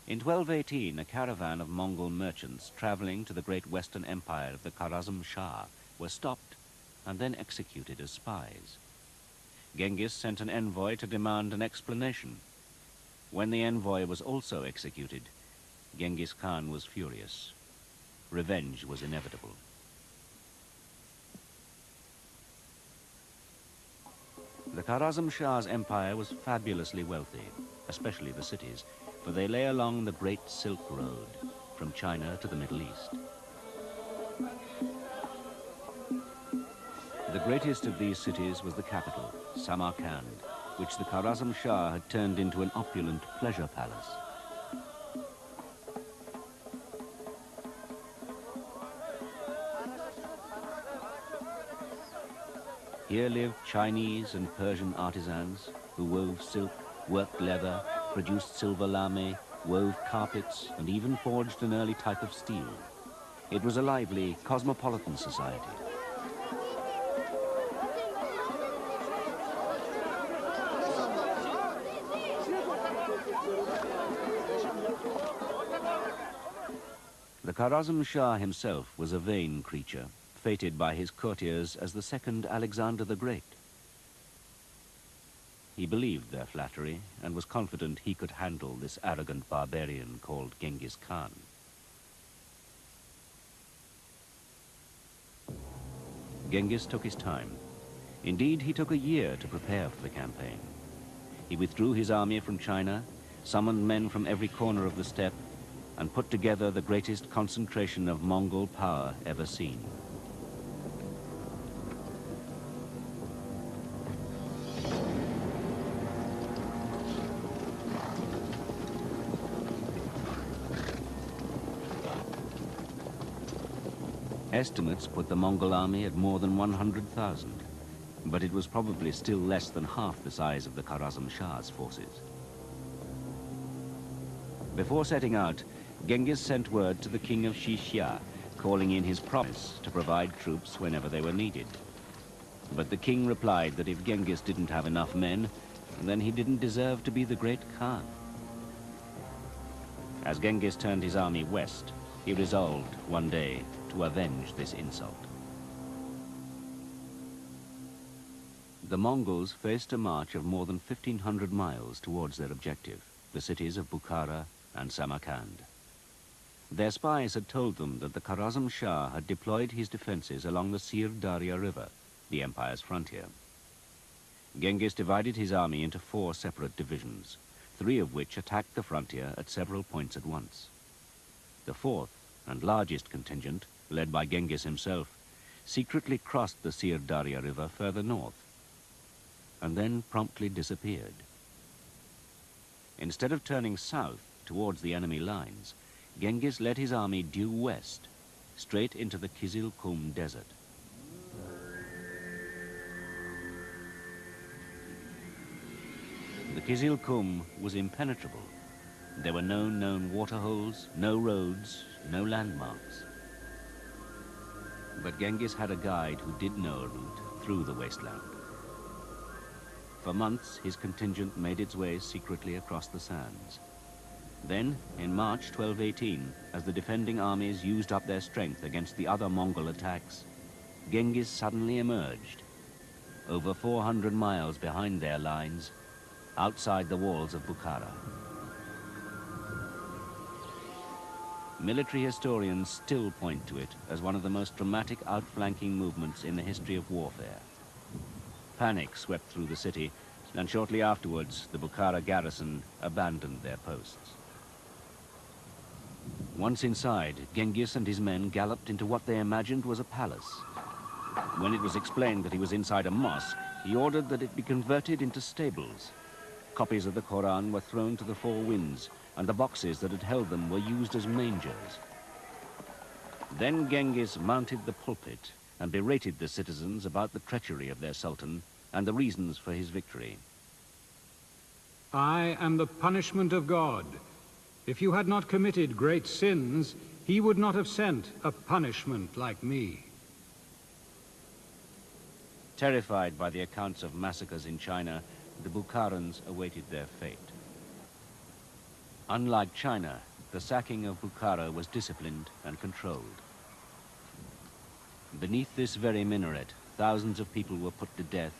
In 1218, a caravan of Mongol merchants traveling to the great Western Empire of the Kharazm Shah were stopped and then executed as spies. Genghis sent an envoy to demand an explanation. When the envoy was also executed, Genghis Khan was furious. Revenge was inevitable. The Kharazm Shah's empire was fabulously wealthy, especially the cities, for they lay along the Great Silk Road from China to the Middle East. The greatest of these cities was the capital, Samarkand, which the Kharazm Shah had turned into an opulent pleasure palace. Here lived Chinese and Persian artisans who wove silk, worked leather, produced silver lame, wove carpets, and even forged an early type of steel. It was a lively, cosmopolitan society. The Kharazm Shah himself was a vain creature, fated by his courtiers as the second Alexander the Great. He believed their flattery and was confident he could handle this arrogant barbarian called Genghis Khan. Genghis took his time. Indeed, he took a year to prepare for the campaign. He withdrew his army from China, summoned men from every corner of the steppe, and put together the greatest concentration of Mongol power ever seen. Estimates put the Mongol army at more than 100,000, but it was probably still less than half the size of the Kharazm Shah's forces. Before setting out, Genghis sent word to the king of Xixia, calling in his promise to provide troops whenever they were needed. But the king replied that if Genghis didn't have enough men, then he didn't deserve to be the great Khan. As Genghis turned his army west, he resolved one day to avenge this insult. The Mongols faced a march of more than 1,500 miles towards their objective, the cities of BukHara and Samarkand. Their spies had told them that the Kharazm Shah had deployed his defenses along the Sir Darya River, the empire's frontier. Genghis divided his army into 4 separate divisions, 3 of which attacked the frontier at several points at once. The 4th and largest contingent, led by Genghis himself, secretly crossed the Sir Darya River further north, and then promptly disappeared. Instead of turning south towards the enemy lines, Genghis led his army due west, straight into the Kizil Kum desert. The Kizil Kum was impenetrable. There were no known waterholes, no roads, no landmarks. But Genghis had a guide who did know a route through the wasteland. For months, his contingent made its way secretly across the sands. Then, in March 1218, as the defending armies used up their strength against the other Mongol attacks, Genghis suddenly emerged, over 400 miles behind their lines, outside the walls of BukHara. Military historians still point to it as one of the most dramatic outflanking movements in the history of warfare. Panic swept through the city, and shortly afterwards, the BukHara garrison abandoned their posts. Once inside, Genghis and his men galloped into what they imagined was a palace. When it was explained that he was inside a mosque, he ordered that it be converted into stables. Copies of the Quran were thrown to the 4 winds, and the boxes that had held them were used as mangers. Then Genghis mounted the pulpit and berated the citizens about the treachery of their sultan and the reasons for his victory. I am the punishment of God. If you had not committed great sins, he would not have sent a punishment like me. Terrified by the accounts of massacres in China, the Bukharans awaited their fate. Unlike China, the sacking of BukHara was disciplined and controlled. Beneath this very minaret, thousands of people were put to death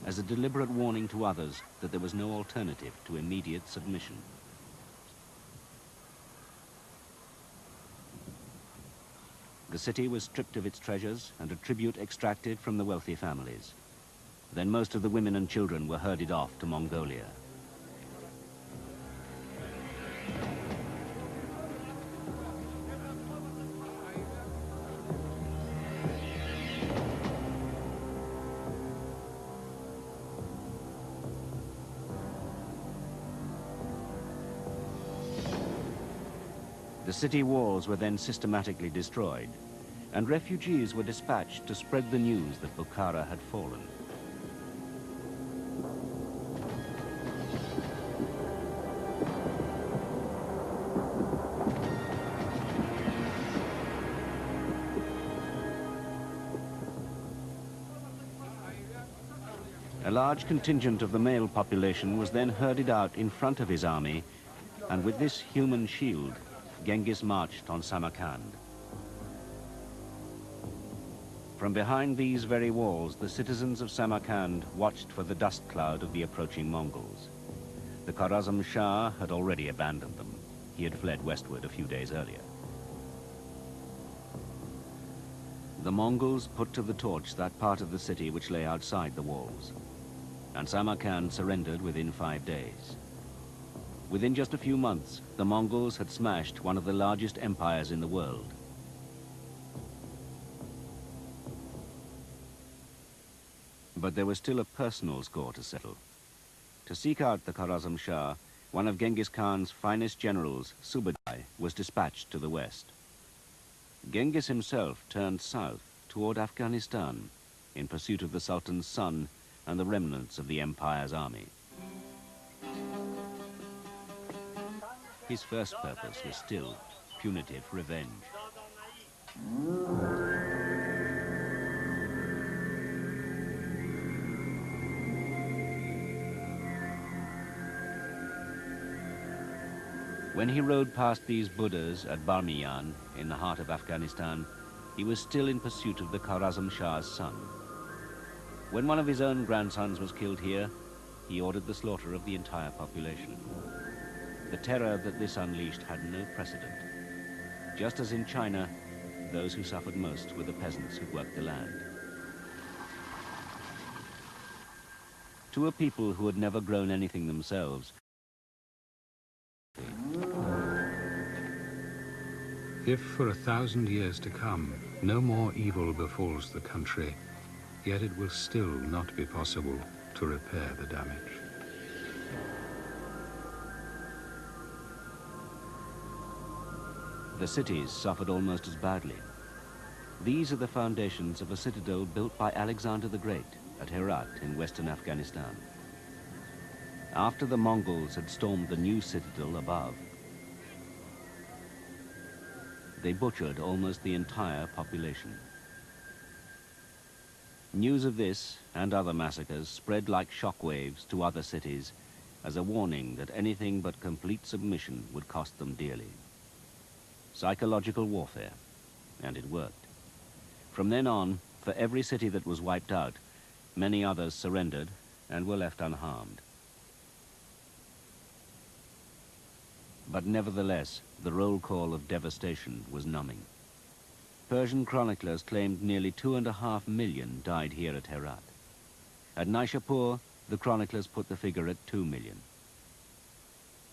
as a deliberate warning to others that there was no alternative to immediate submission. The city was stripped of its treasures and a tribute extracted from the wealthy families. Then most of the women and children were herded off to Mongolia. The city walls were then systematically destroyed, and refugees were dispatched to spread the news that BukHara had fallen. A large contingent of the male population was then herded out in front of his army, and with this human shield, Genghis marched on Samarkand. From behind these very walls, the citizens of Samarkand watched for the dust cloud of the approaching Mongols. The Kharazm Shah had already abandoned them. He had fled westward a few days earlier. The Mongols put to the torch that part of the city which lay outside the walls, and Samarkand surrendered within 5 days. Within just a few months, the Mongols had smashed one of the largest empires in the world. But there was still a personal score to settle. To seek out the Kharazm Shah, one of Genghis Khan's finest generals, Subadai, was dispatched to the west. Genghis himself turned south toward Afghanistan in pursuit of the Sultan's son and the remnants of the empire's army. His first purpose was still punitive revenge. When he rode past these Buddhas at Barmiyan, in the heart of Afghanistan, he was still in pursuit of the Kharazm Shah's son. When one of his own grandsons was killed here, he ordered the slaughter of the entire population. The terror that this unleashed had no precedent. Just as in China, those who suffered most were the peasants who worked the land. To a people who had never grown anything themselves, if for 1,000 years to come no more evil befalls the country, yet it will still not be possible to repair the damage. the cities suffered almost as badly. These are the foundations of a citadel built by Alexander the Great at Herat in western Afghanistan. After the Mongols had stormed the new citadel above, they butchered almost the entire population. News of this and other massacres spread like shockwaves to other cities as a warning that anything but complete submission would cost them dearly. Psychological warfare, and it worked. From then on, for every city that was wiped out, many others surrendered and were left unharmed. But nevertheless, the roll call of devastation was numbing. Persian chroniclers claimed nearly 2.5 million died here at Herat. At Naishapur, the chroniclers put the figure at 2 million.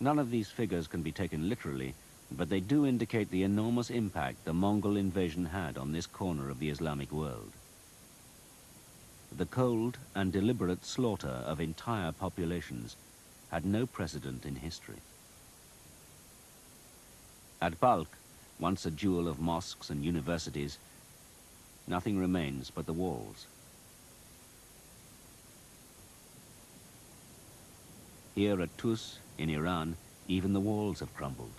None of these figures can be taken literally, but they do indicate the enormous impact the Mongol invasion had on this corner of the Islamic world. The cold and deliberate slaughter of entire populations had no precedent in history. At Balkh, once a jewel of mosques and universities, nothing remains but the walls. Here at Tus, in Iran, even the walls have crumbled.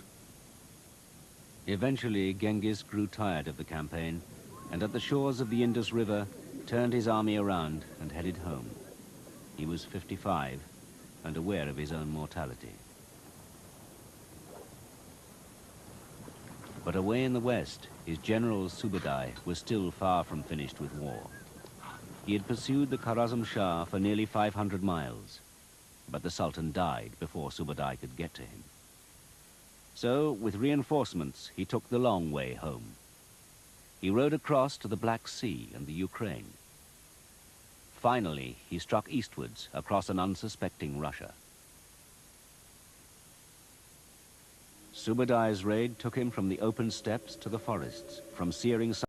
Eventually, Genghis grew tired of the campaign, and at the shores of the Indus River, turned his army around and headed home. He was 55 and aware of his own mortality. But away in the west, his general Subadai was still far from finished with war. He had pursued the Kharazm Shah for nearly 500 miles, but the Sultan died before Subadai could get to him. So, with reinforcements, he took the long way home. He rode across to the Black Sea and the Ukraine. Finally, he struck eastwards across an unsuspecting Russia. Subadai's raid took him from the open steppes to the forests, from searing